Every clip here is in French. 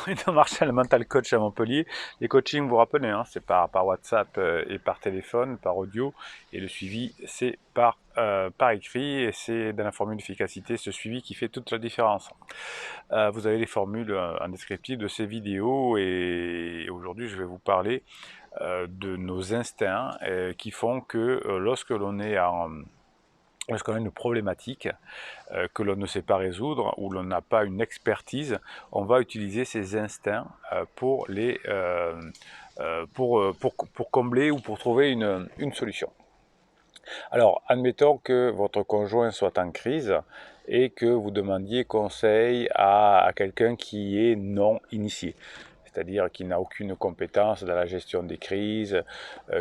Bruno Marchal, mental coach à Montpellier. Les coachings, vous vous rappelez, hein, c'est par WhatsApp et par téléphone, par audio. Et le suivi, c'est par écrit. Et c'est dans la formule d'efficacité, ce suivi qui fait toute la différence. Vous avez les formules en descriptif de ces vidéos. Et aujourd'hui, je vais vous parler de nos instincts qui font que lorsqu'on a une problématique que l'on ne sait pas résoudre ou l'on n'a pas une expertise, on va utiliser ces instincts pour combler ou pour trouver une solution. Alors, admettons que votre conjoint soit en crise et que vous demandiez conseil à quelqu'un qui est non initié, c'est-à-dire qui n'a aucune compétence dans la gestion des crises,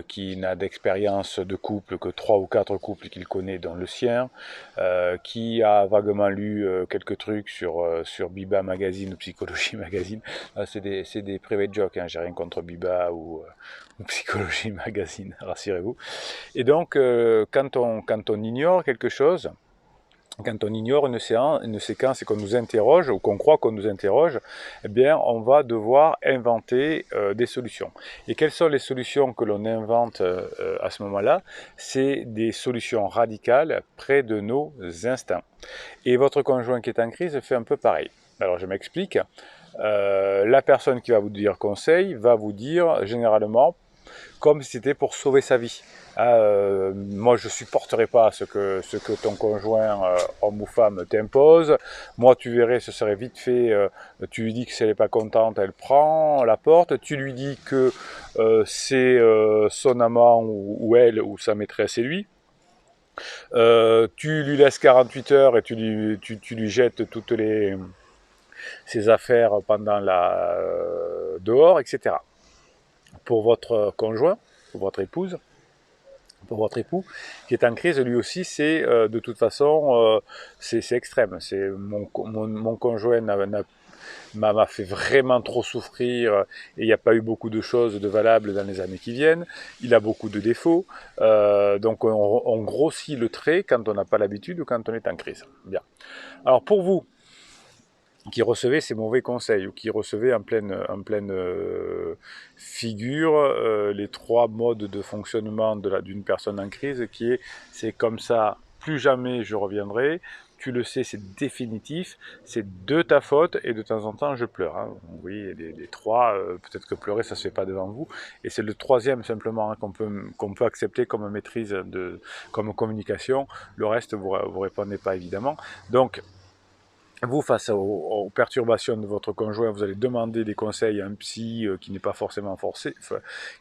qui n'a d'expérience de couple que 3 ou 4 couples qu'il connaît, dont le sien, qui a vaguement lu quelques trucs sur Biba Magazine ou Psychologie Magazine. C'est des private jokes, hein, j'ai rien contre Biba ou Psychologie Magazine, rassurez-vous. Et donc, quand on ignore quelque chose, quand on ignore une séquence et qu'on nous interroge, ou qu'on croit qu'on nous interroge, eh bien, on va devoir inventer des solutions. Et quelles sont les solutions que l'on invente à ce moment-là? C'est des solutions radicales près de nos instincts. Et votre conjoint qui est en crise fait un peu pareil. Alors, je m'explique. La personne qui va vous dire conseil va vous dire généralement comme si c'était pour sauver sa vie. Moi, je supporterai pas ce que ton conjoint, homme ou femme, t'impose. Moi, tu verrais, ce serait vite fait. Tu lui dis que si elle n'est pas contente, elle prend la porte. Tu lui dis que c'est son amant ou elle ou sa maîtresse et lui. Tu lui laisses 48 heures et tu lui jettes toutes ses affaires pendant dehors, etc. Pour votre conjoint, pour votre épouse, pour votre époux, qui est en crise, lui aussi, c'est de toute façon, c'est extrême. C'est mon conjoint m'a fait vraiment trop souffrir et il n'y a pas eu beaucoup de choses de valables dans les années qui viennent. Il a beaucoup de défauts. Donc on grossit le trait quand on n'a pas l'habitude ou quand on est en crise. Bien. Alors pour vous, qui recevait ces mauvais conseils ou qui recevait en pleine figure les 3 modes de fonctionnement d'une personne en crise qui est c'est comme ça, plus jamais je reviendrai, tu le sais, c'est définitif, c'est de ta faute et de temps en temps je pleure. Hein. Oui, les 3, peut-être que pleurer ça se fait pas devant vous et c'est le 3e simplement hein, qu'on peut accepter comme maîtrise, comme communication, le reste vous répondez pas évidemment. Donc vous, face aux perturbations de votre conjoint, vous allez demander des conseils à un psy qui n'est pas forcément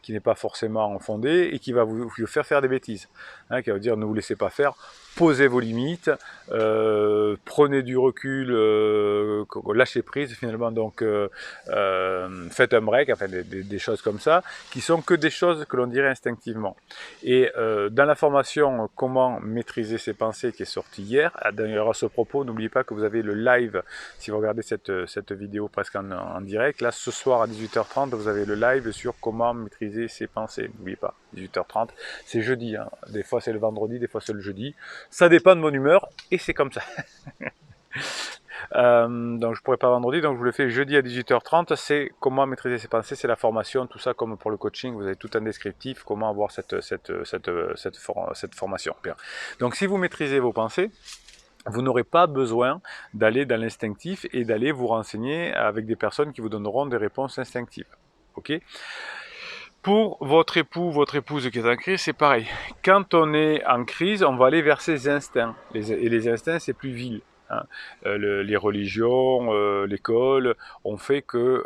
qui n'est pas forcément fondé et qui va vous faire des bêtises. Hein, qui va vous dire ne vous laissez pas faire, posez vos limites, prenez du recul, lâchez prise finalement, donc faites un break, enfin des choses comme ça, qui sont que des choses que l'on dirait instinctivement. Et dans la formation Comment maîtriser ses pensées qui est sortie hier, d'ailleurs à ce propos, n'oubliez pas que vous avez le live, si vous regardez cette vidéo presque en direct, là ce soir à 18h30, vous avez le live sur comment maîtriser ses pensées, n'oubliez pas, 18h30, c'est jeudi, hein. Des fois c'est le vendredi, des fois c'est le jeudi, ça dépend de mon humeur, et c'est comme ça. Donc je pourrais pas vendredi, donc je vous le fais jeudi à 18h30, c'est comment maîtriser ses pensées, c'est la formation, tout ça comme pour le coaching, vous avez tout un descriptif, comment avoir cette formation. Bien. Donc si vous maîtrisez vos pensées, vous n'aurez pas besoin d'aller dans l'instinctif et d'aller vous renseigner avec des personnes qui vous donneront des réponses instinctives. Ok ? Pour votre époux, votre épouse qui est en crise, c'est pareil. Quand on est en crise, on va aller vers ses instincts. Et les instincts, c'est plus vil. Hein. Les religions, l'école, ont fait que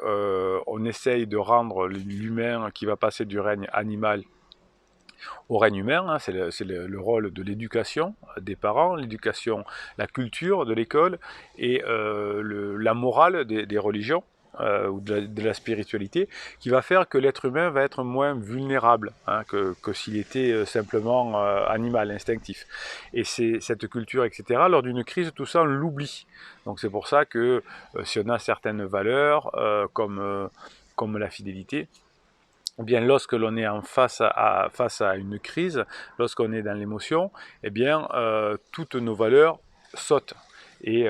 on essaye de rendre l'humain qui va passer du règne animal au règne humain, hein, c'est le rôle de l'éducation des parents, l'éducation, la culture de l'école et la morale des religions ou de la spiritualité qui va faire que l'être humain va être moins vulnérable hein, que s'il était simplement animal, instinctif. Et c'est cette culture, etc., lors d'une crise, tout ça, on l'oublie. Donc c'est pour ça que si on a certaines valeurs comme la fidélité, eh bien, lorsque l'on est face à une crise, lorsqu'on est dans l'émotion, eh bien, toutes nos valeurs sautent. Et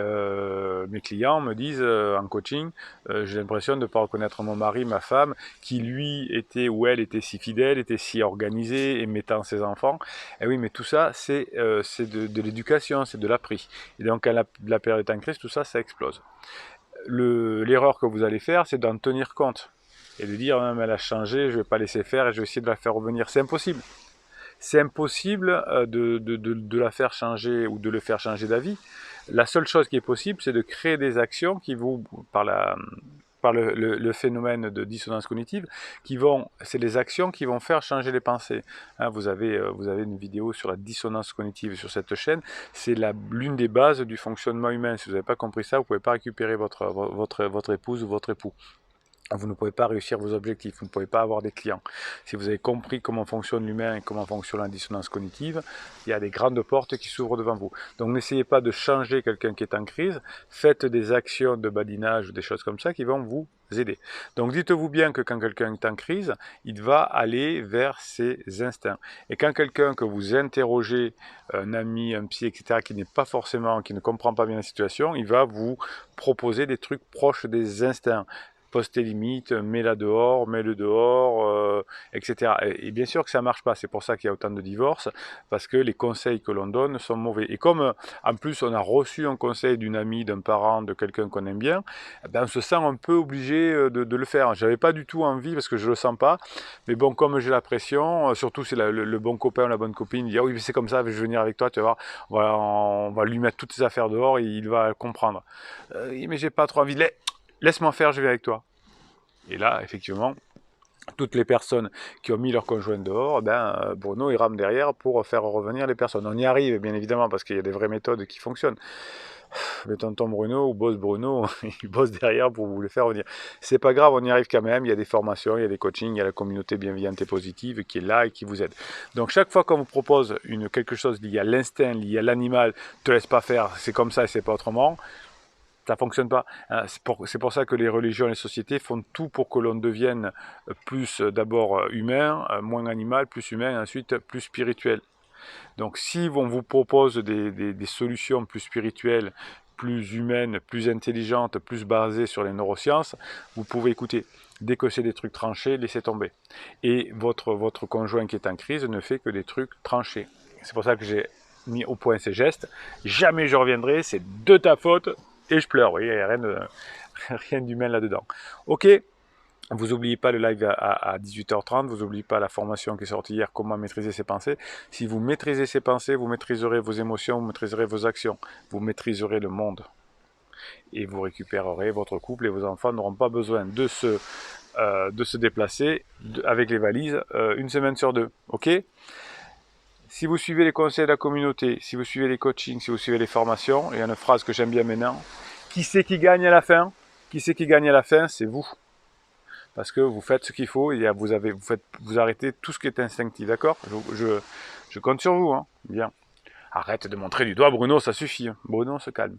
mes clients me disent en coaching, j'ai l'impression de ne pas reconnaître mon mari, ma femme, qui lui était ou elle était si fidèle, était si organisé, et mettant ses enfants. Et oui, mais tout ça, c'est de l'éducation, c'est de l'appris. Et donc, quand la période est en crise, tout ça, ça explose. L'erreur que vous allez faire, c'est d'en tenir compte. Et de dire, non, mais elle a changé, je ne vais pas laisser faire et je vais essayer de la faire revenir. C'est impossible. C'est impossible de la faire changer ou de le faire changer d'avis. La seule chose qui est possible, c'est de créer des actions qui vous, par le phénomène de dissonance cognitive, c'est les actions qui vont faire changer les pensées. Hein, vous avez une vidéo sur la dissonance cognitive sur cette chaîne, c'est l'une des bases du fonctionnement humain. Si vous n'avez pas compris ça, vous ne pouvez pas récupérer votre épouse ou votre époux. Vous ne pouvez pas réussir vos objectifs, vous ne pouvez pas avoir des clients. Si vous avez compris comment fonctionne l'humain et comment fonctionne la dissonance cognitive, il y a des grandes portes qui s'ouvrent devant vous. Donc n'essayez pas de changer quelqu'un qui est en crise, faites des actions de badinage ou des choses comme ça qui vont vous aider. Donc dites-vous bien que quand quelqu'un est en crise, il va aller vers ses instincts. Et quand quelqu'un que vous interrogez, un ami, un psy, etc., qui n'est pas forcément, qui ne comprend pas bien la situation, il va vous proposer des trucs proches des instincts. Poste tes limites, mets-la dehors, mets-le dehors, etc. Et bien sûr que ça ne marche pas, c'est pour ça qu'il y a autant de divorces, parce que les conseils que l'on donne sont mauvais. Et comme en plus on a reçu un conseil d'une amie, d'un parent, de quelqu'un qu'on aime bien, ben on se sent un peu obligé de le faire. J'avais pas du tout envie parce que je le sens pas, mais bon, comme j'ai la pression, surtout c'est le bon copain ou la bonne copine, il dit ah oui c'est comme ça, je vais venir avec toi, tu vas voir, on va lui mettre toutes ses affaires dehors et il va comprendre. Mais j'ai pas trop envie. Laisse-moi faire, je vais avec toi. Et là, effectivement, toutes les personnes qui ont mis leur conjoint dehors, Bruno, il rame derrière pour faire revenir les personnes. On y arrive, bien évidemment, parce qu'il y a des vraies méthodes qui fonctionnent. Le tonton Bruno ou boss Bruno, il bosse derrière pour vous le faire revenir. C'est pas grave, on y arrive quand même. Il y a des formations, il y a des coachings, il y a la communauté bienveillante et positive qui est là et qui vous aide. Donc chaque fois qu'on vous propose quelque chose lié à l'instinct, lié à l'animal, te laisse pas faire, c'est comme ça et c'est pas autrement, ça ne fonctionne pas. C'est pour ça que les religions et les sociétés font tout pour que l'on devienne plus d'abord humain, moins animal, plus humain, et ensuite plus spirituel. Donc si on vous propose des solutions plus spirituelles, plus humaines, plus intelligentes, plus basées sur les neurosciences, vous pouvez écouter. Dès que c'est des trucs tranchés, laissez tomber. Et votre conjoint qui est en crise ne fait que des trucs tranchés. C'est pour ça que j'ai mis au point ces gestes. Jamais je reviendrai, c'est de ta faute. Et je pleure, oui, il n'y a rien d'humain là-dedans. Ok, vous n'oubliez pas le live à 18h30, vous n'oubliez pas la formation qui est sortie hier, comment maîtriser ses pensées. Si vous maîtrisez ses pensées, vous maîtriserez vos émotions, vous maîtriserez vos actions, vous maîtriserez le monde. Et vous récupérerez votre couple et vos enfants n'auront pas besoin de se déplacer avec les valises une semaine sur deux. Ok ? Si vous suivez les conseils de la communauté, si vous suivez les coachings, si vous suivez les formations, il y a une phrase que j'aime bien maintenant. Qui c'est qui gagne à la fin? Qui c'est qui gagne à la fin? C'est vous. Parce que vous faites ce qu'il faut et vous arrêtez tout ce qui est instinctif, d'accord? Je compte sur vous, hein. Bien. Arrête de montrer du doigt, Bruno, ça suffit. Bruno, se calme.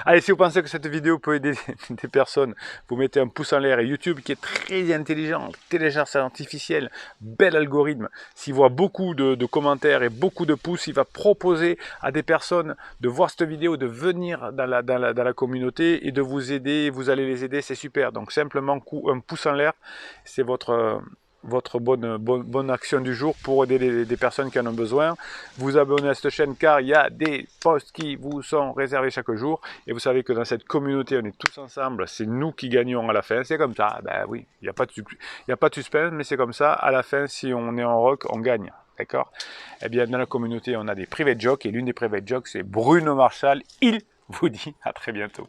Allez, si vous pensez que cette vidéo peut aider des personnes, vous mettez un pouce en l'air. Et YouTube, qui est très intelligent, intelligence artificielle, bel algorithme, s'il voit beaucoup de commentaires et beaucoup de pouces, il va proposer à des personnes de voir cette vidéo, de venir dans la communauté et de vous aider. Vous allez les aider, c'est super. Donc simplement un pouce en l'air, c'est votre bonne action du jour pour aider des personnes qui en ont besoin. Vous abonnez à cette chaîne car il y a des posts qui vous sont réservés chaque jour. Et vous savez que dans cette communauté, on est tous ensemble. C'est nous qui gagnons à la fin. C'est comme ça. Ben oui, il n'y a pas de suspense, mais c'est comme ça. À la fin, si on est en rock, on gagne. D'accord? Eh bien, dans la communauté, on a des private jokes. Et l'une des private jokes, c'est Bruno Marshall. Il vous dit à très bientôt.